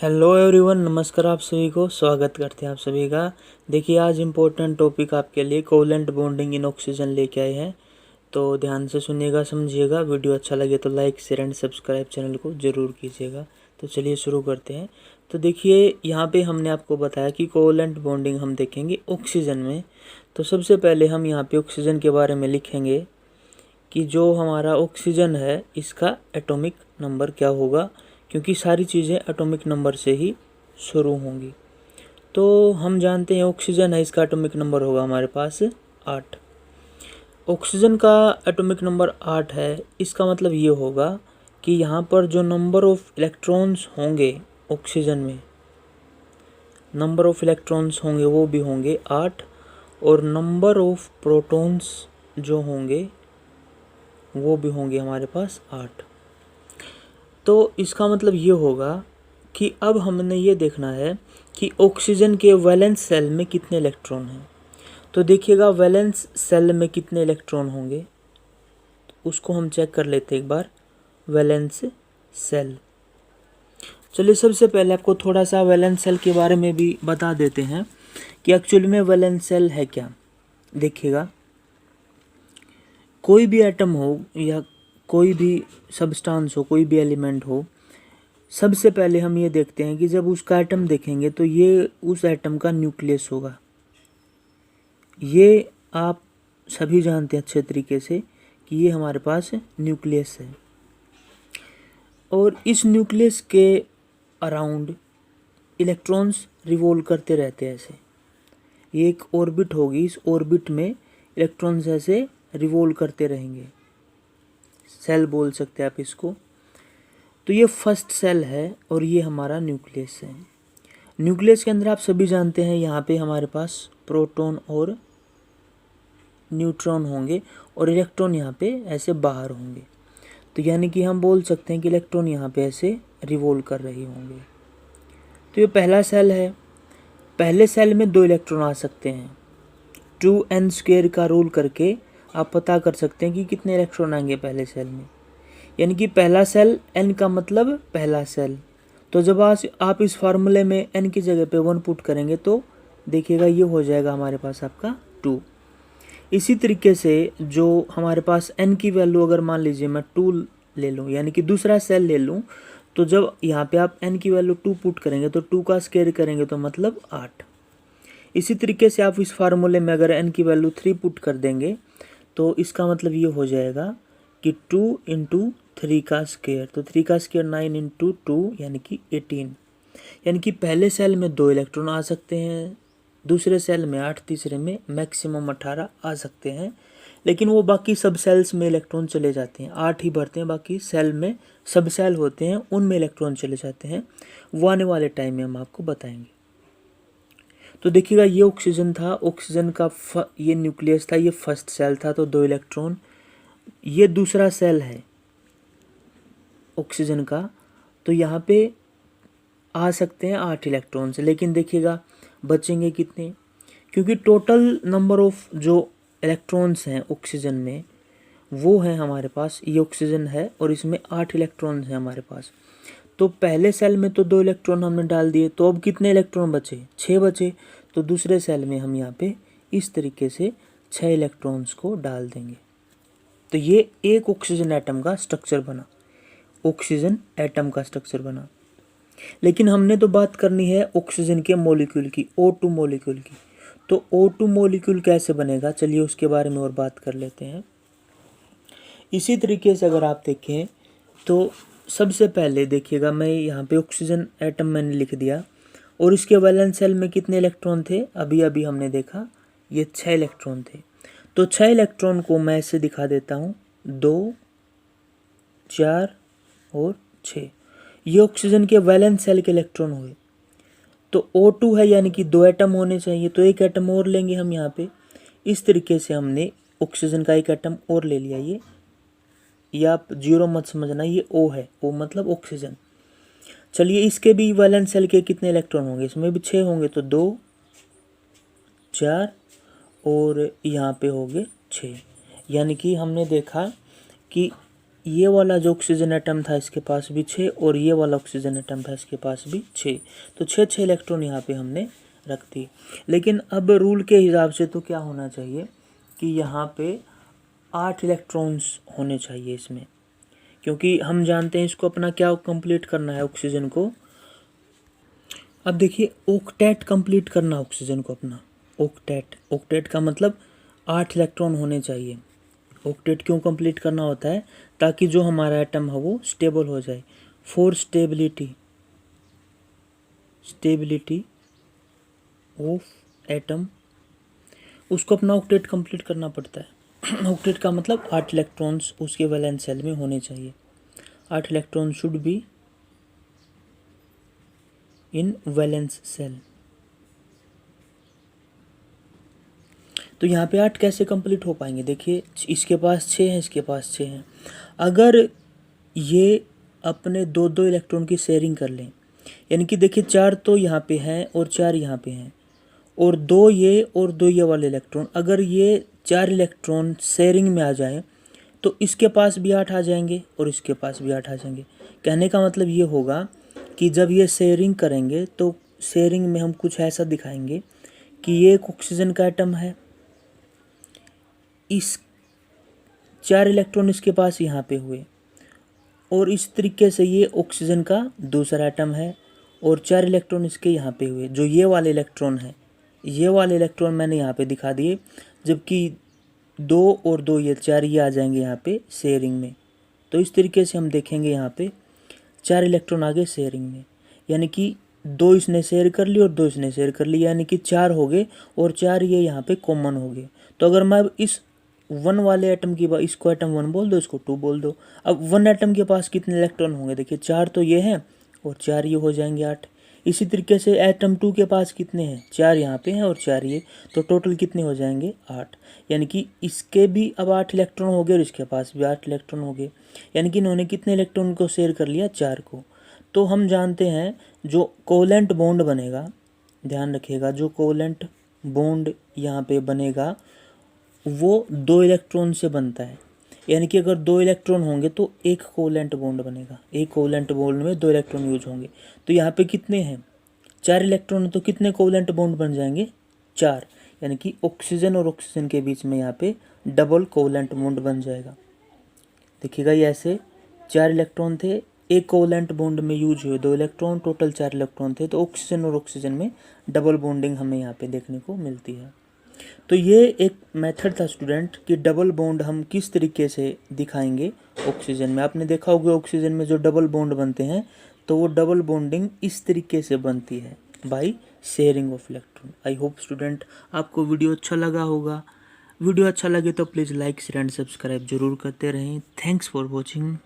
Hello everyone, नमस्कार। आप सभी को स्वागत करते हैं आप सभी का। देखिए, आज इम्पोर्टेंट टॉपिक आपके लिए कोवलेंट बॉन्डिंग इन ऑक्सीजन लेके आए हैं, तो ध्यान से सुनिएगा, समझिएगा। वीडियो अच्छा लगे तो like share and subscribe channel को ज़रूर कीजिएगा। तो चलिए शुरू करते हैं। तो देखिए, यहाँ पे हमने आपको बताया कि कोवलेंट बॉन्डिंग हम देखेंगे ऑक्सीजन में। तो सबसे पहले हम यहाँ पे ऑक्सीजन के बारे में लिखेंगे कि जो हमारा ऑक्सीजन है इसका एटॉमिक नंबर क्या होगा, क्योंकि सारी चीज़ें एटॉमिक नंबर से ही शुरू होंगी। तो हम जानते हैं ऑक्सीजन है, इसका एटॉमिक नंबर होगा हमारे पास 8। ऑक्सीजन का एटॉमिक नंबर 8 है। इसका मतलब ये होगा कि यहाँ पर जो नंबर ऑफ इलेक्ट्रॉन्स होंगे ऑक्सीजन में, नंबर ऑफ इलेक्ट्रॉन्स होंगे वो भी होंगे 8, और नंबर ऑफ प्रोटॉन्स जो होंगे वो भी होंगे हमारे पास 8। तो इसका मतलब ये होगा कि अब हमने ये देखना है कि ऑक्सीजन के वैलेंस सेल में कितने इलेक्ट्रॉन हैं। तो देखिएगा, वैलेंस सेल में कितने इलेक्ट्रॉन होंगे उसको हम चेक कर लेते हैं एक बार। वैलेंस सेल, चलिए सबसे पहले आपको थोड़ा सा वैलेंस सेल के बारे में भी बता देते हैं कि एक्चुअली में वैलेंस सेल है क्या। देखिएगा, कोई भी एटम हो या कोई भी सब्सटेंस हो, कोई भी एलिमेंट हो, सबसे पहले हम ये देखते हैं कि जब उसका एटम देखेंगे तो ये उस एटम का न्यूक्लियस होगा। ये आप सभी जानते हैं अच्छे तरीके से कि ये हमारे पास न्यूक्लियस है, और इस न्यूक्लियस के अराउंड इलेक्ट्रॉन्स रिवॉल्व करते रहते हैं ऐसे। ये एक ऑर्बिट होगी, इस ऑर्बिट में इलेक्ट्रॉन्स ऐसे रिवॉल्व करते रहेंगे। सेल बोल सकते हैं आप इसको। तो ये फर्स्ट सेल है और ये हमारा न्यूक्लियस है। न्यूक्लियस के अंदर आप सभी जानते हैं यहाँ पे हमारे पास प्रोटॉन और न्यूट्रॉन होंगे, और इलेक्ट्रॉन यहाँ पे ऐसे बाहर होंगे। तो यानी कि हम बोल सकते हैं कि इलेक्ट्रॉन यहाँ पे ऐसे रिवॉल्व कर रहे होंगे। तो ये पहला सेल है। पहले सेल में 2 इलेक्ट्रॉन आ सकते हैं। 2n² का रूल करके आप पता कर सकते हैं कि कितने इलेक्ट्रॉन आएंगे पहले सेल में। यानी कि पहला सेल, n का मतलब पहला सेल। तो जब आप इस फार्मूले में n की जगह पे 1 पुट करेंगे तो देखिएगा ये हो जाएगा हमारे पास आपका 2। इसी तरीके से जो हमारे पास n की वैल्यू, अगर मान लीजिए मैं 2 ले लूँ, यानी कि दूसरा सेल ले लूँ, तो जब यहाँ पे आप n की वैल्यू 2 पुट करेंगे तो 2 का स्क्वायर करेंगे तो मतलब 8। इसी तरीके से आप इस फार्मूले में अगर n की वैल्यू 3 पुट कर देंगे तो इसका मतलब ये हो जाएगा कि 2 × 3 का स्क्वायर, तो 3 का स्क्वायर 9 × 2 यानी कि 18। यानी कि पहले सेल में 2 इलेक्ट्रॉन आ सकते हैं, दूसरे सेल में 8, तीसरे में मैक्सिमम 18 आ सकते हैं। लेकिन वो बाकी सब सेल्स में इलेक्ट्रॉन चले जाते हैं, 8 ही भरते हैं। बाकी सेल में सब सेल होते हैं, उनमें इलेक्ट्रॉन चले जाते हैं। वो आने वाले टाइम में हम आपको बताएंगे। तो देखिएगा, ये ऑक्सीजन था। ऑक्सीजन का ये न्यूक्लियस था, ये फर्स्ट सेल था, तो 2 इलेक्ट्रॉन। ये दूसरा सेल है ऑक्सीजन का, तो यहाँ पे आ सकते हैं 8 इलेक्ट्रॉन्स। लेकिन देखिएगा बचेंगे कितने, क्योंकि टोटल नंबर ऑफ जो इलेक्ट्रॉन्स हैं ऑक्सीजन में वो है हमारे पास, ये ऑक्सीजन है और इसमें 8 इलेक्ट्रॉन्स हैं हमारे पास। तो पहले सेल में तो 2 इलेक्ट्रॉन हमने डाल दिए, तो अब कितने इलेक्ट्रॉन बचे? 6 बचे। तो दूसरे सेल में हम यहाँ पे इस तरीके से 6 इलेक्ट्रॉन्स को डाल देंगे। तो ये एक ऑक्सीजन एटम का स्ट्रक्चर बना, ऑक्सीजन एटम का स्ट्रक्चर बना। लेकिन हमने तो बात करनी है ऑक्सीजन के मॉलिक्यूल की, O2 मॉलिक्यूल की। तो O2 मॉलिक्यूल कैसे बनेगा, चलिए उसके बारे में और बात कर लेते हैं। इसी तरीके से अगर आप देखें तो सबसे पहले देखिएगा, मैं यहाँ पे ऑक्सीजन एटम मैंने लिख दिया, और इसके वैलेंस सेल में कितने इलेक्ट्रॉन थे? अभी अभी हमने देखा ये 6 इलेक्ट्रॉन थे। तो 6 इलेक्ट्रॉन को मैं ऐसे दिखा देता हूँ, 2, 4 और 6। ये ऑक्सीजन के वैलेंस सेल के इलेक्ट्रॉन हुए। तो O2 है, यानी कि 2 एटम होने चाहिए, तो एक एटम और लेंगे हम यहाँ पे। इस तरीके से हमने ऑक्सीजन का एक एटम और ले लिया। ये आप 0 मत समझना, ये O है, O मतलब ऑक्सीजन। चलिए, इसके भी वैलेंस सेल के कितने इलेक्ट्रॉन होंगे? इसमें भी 6 होंगे, तो 2, 4 और यहाँ पे हो गए 6। यानी कि हमने देखा कि ये वाला जो ऑक्सीजन एटम था इसके पास भी 6 और ये वाला ऑक्सीजन एटम था इसके पास भी 6, तो 6 इलेक्ट्रॉन यहाँ पे हमने रख दी। लेकिन अब रूल के हिसाब से तो क्या होना चाहिए कि यहाँ पे 8 इलेक्ट्रॉन्स होने चाहिए इसमें, क्योंकि हम जानते हैं इसको अपना क्या कंप्लीट करना है ऑक्सीजन को। अब देखिए ऑक्टेट कंप्लीट करना ऑक्सीजन को अपना, ऑक्टेट का मतलब 8 इलेक्ट्रॉन होने चाहिए। ऑक्टेट क्यों कंप्लीट करना होता है? ताकि जो हमारा एटम है वो स्टेबल हो जाए, फॉर स्टेबिलिटी ऑफ एटम, उसको अपना ऑक्टेट कंप्लीट करना पड़ता है। ऑक्टेट का मतलब 8 इलेक्ट्रॉन्स उसके वैलेंस सेल में होने चाहिए। 8 electron should be in valence shell. तो यहाँ पे 8 कैसे कंप्लीट हो पाएंगे? देखिए इसके पास 6 है, इसके पास 6 हैं। अगर ये अपने 2-2 इलेक्ट्रॉन की शेयरिंग कर लें, यानी कि देखिए 4 तो यहाँ पे हैं और 4 यहाँ पे हैं, और 2 ये और 2 ये वाले इलेक्ट्रॉन, अगर ये 4 इलेक्ट्रॉन शेयरिंग में आ जाएं तो इसके पास भी 8 आ जाएंगे और इसके पास भी 8 आ जाएंगे। कहने का मतलब ये होगा कि जब ये शेयरिंग करेंगे तो शेयरिंग में हम कुछ ऐसा दिखाएंगे कि ये एक ऑक्सीजन का एटम है, इस 4 इलेक्ट्रॉन इसके पास यहाँ पे हुए, और इस तरीके से ये ऑक्सीजन का दूसरा एटम है और 4 इलेक्ट्रॉन इसके यहाँ पे हुए। जो ये वाले इलेक्ट्रॉन है, ये वाले इलेक्ट्रॉन मैंने यहाँ पे दिखा दिए, जबकि 2 और 2 ये 4 ये आ जाएंगे यहाँ पे शेयरिंग में। तो इस तरीके से हम देखेंगे यहाँ पे 4 इलेक्ट्रॉन आगे शेयरिंग में, यानी कि 2 इसने शेयर कर ली और 2 इसने शेयर कर ली, यानी कि 4 हो गए और 4 ये यहाँ पे कॉमन हो गए। तो अगर मैं इस 1 वाले एटम की इसको एटम 1 बोल दो, इसको 2 बोल दो। अब 1 एटम के पास कितने इलेक्ट्रॉन होंगे? देखिए 4 तो ये हैं और 4 ये हो जाएंगे 8। इसी तरीके से एटम 2 के पास कितने हैं? 4 यहाँ पे हैं और 4 ये, तो टोटल कितने हो जाएंगे? 8। यानी कि इसके भी अब 8 इलेक्ट्रॉन हो गए और इसके पास भी 8 इलेक्ट्रॉन हो गए, यानी कि इन्होंने कितने इलेक्ट्रॉन को शेयर कर लिया? 4 को। तो हम जानते हैं जो कोवलेंट बॉन्ड बनेगा, ध्यान रखिएगा, जो कोवलेंट बॉन्ड यहाँ पे बनेगा वो 2 इलेक्ट्रॉन से बनता है। यानी कि अगर 2 इलेक्ट्रॉन होंगे तो एक कोवलेंट बॉन्ड बनेगा, एक कोवलेंट बॉन्ड में 2 इलेक्ट्रॉन यूज होंगे। तो यहाँ पे कितने हैं? 4 इलेक्ट्रॉन, तो कितने कोवलेंट बॉन्ड बन जाएंगे? 4। यानी कि ऑक्सीजन और ऑक्सीजन के बीच में यहाँ पे डबल कोवलेंट बॉन्ड बन जाएगा। देखिएगा ये ऐसे 4 इलेक्ट्रॉन थे, एक कोवलेंट बॉन्ड में यूज हुए 2 इलेक्ट्रॉन, टोटल 4 इलेक्ट्रॉन थे, तो ऑक्सीजन और ऑक्सीजन में डबल बॉन्डिंग हमें यहाँ पे देखने को मिलती है। तो ये एक मेथड था स्टूडेंट कि डबल बॉन्ड हम किस तरीके से दिखाएंगे ऑक्सीजन में। आपने देखा होगा ऑक्सीजन में जो डबल बॉन्ड बनते हैं तो वो डबल बॉन्डिंग इस तरीके से बनती है, by sharing of electron. I hope student आपको वीडियो अच्छा लगा होगा। वीडियो अच्छा लगे तो please like share and subscribe जरूर करते रहें। Thanks for watching.